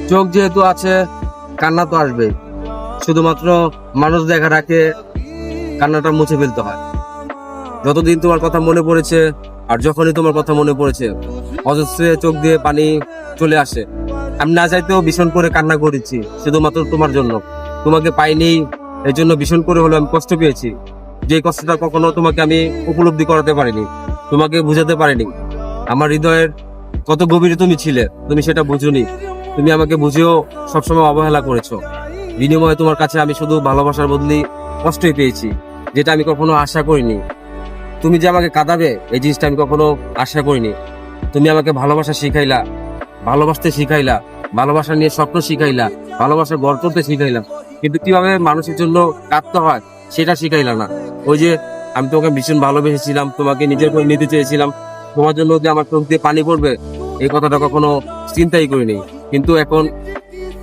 চোখ যেহেতু আছে, কান্না তো আসবে। শুধুমাত্র মানুষ দেখা রাখে কান্নাটা মুছে ফেলতে হয়। যতদিন তোমার কথা মনে পড়েছে, আর যখনই তোমার কথা মনে পড়েছে, অজস্রে চোখ দিয়ে পানি চলে আসে। আমি না চাইতেও ভীষণ করে কান্না করেছি, শুধুমাত্র তোমার জন্য। তোমাকে পাইনি, এই জন্য ভীষণ করে হলো আমি কষ্ট পেয়েছি। যে কষ্টটা কখনো তোমাকে আমি উপলব্ধি করাতে পারিনি, তোমাকে বুঝাতে পারিনি। আমার হৃদয়ের কত গভীরে তুমি ছিলে, তুমি সেটা বুঝোনি। তুমি আমাকে বুঝেও সবসময় অবহেলা করেছো। বিনিময়ে তোমার কাছে আমি শুধু ভালোবাসার বদলি কষ্টই পেয়েছি, যেটা আমি কখনো আশা করিনি। তুমি যে আমাকে কাঁদাবে, এই জিনিসটা আমি কখনো আশা করিনি। তুমি আমাকে ভালোবাসা শিখাইলা, ভালোবাসতে শিখাইলা, ভালোবাসা নিয়ে স্বপ্ন শিখাইলা, ভালোবাসা গড় করতে শিখাইলা, কিন্তু কিভাবে মানুষের জন্য কাঁদতে হয় সেটা শিখাইলা না। ওই যে আমি তোমাকে ভীষণ ভালোবেসেছিলাম, তোমাকে নিজের করে নিতে চেয়েছিলাম, তোমার জন্য যে আমার চোখ দিয়ে পানি পড়বে এই কথাটা কখনো চিন্তাই করিনি। কিন্তু এখন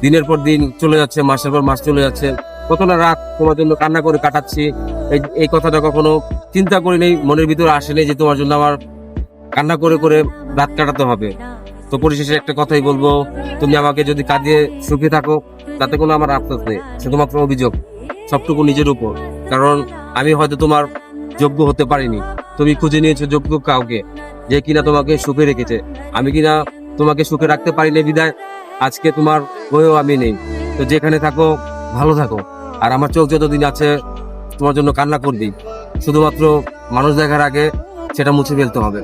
দিনের পর দিন চলে যাচ্ছে, মাসের পর মাস চলে যাচ্ছে, কত না রাত তোমার জন্য কান্না করে কাটাচ্ছি। এই কথাটা কখনো চিন্তা করিনি, মনের ভিতরে আসেনি যে তোমার জন্য আমার কান্না করে করে রাত কাটাতে হবে। তো পরিশেষে একটা কথাই বলবো, তুমি আমাকে যদি কাঁদিয়ে সুখে থাকো, তাতে কোনো আমার আফসোস নেই, শুধুমাত্র অভিযোগ সবটুকু নিজের উপর। কারণ আমি হয়তো তোমার যোগ্য হতে পারিনি। তুমি খুঁজে নিয়েছো যোগ্য কাউকে, যে কিনা তোমাকে সুখে রেখেছে। আমি কিনা তোমাকে সুখে রাখতে পারিনি বিদায় আজকে তোমার হয়েও আমি নেই। তো যেখানে থাকো ভালো থাকো, আর আমার চোখ যতদিন আছে তোমার জন্য কান্না করবি। শুধুমাত্র মানুষ দেখার আগে সেটা মুছে ফেলতে হবে।